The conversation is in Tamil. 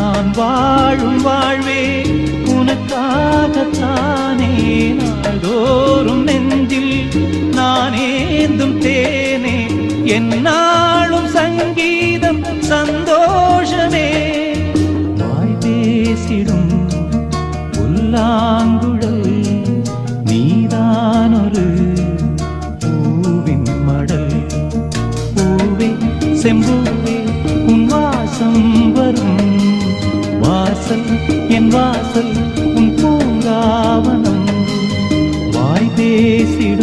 நான் வாழும் வாழ்வே உனக்காகத்தானே. நாள்தோறும் நெஞ்சில் நான் ஏந்தும் தேனே, என்னாலும் சங்கீதம் சந்தோஷமே. வாய் பேசிடும் புல்லாங்குழல் நீதானொரு பூவின் மடல். பூவே செம்பூவே உன் வாசம் வரும் வாசல், என் வாசல் உன் பூங்காவனம். வாய் பேசிடும்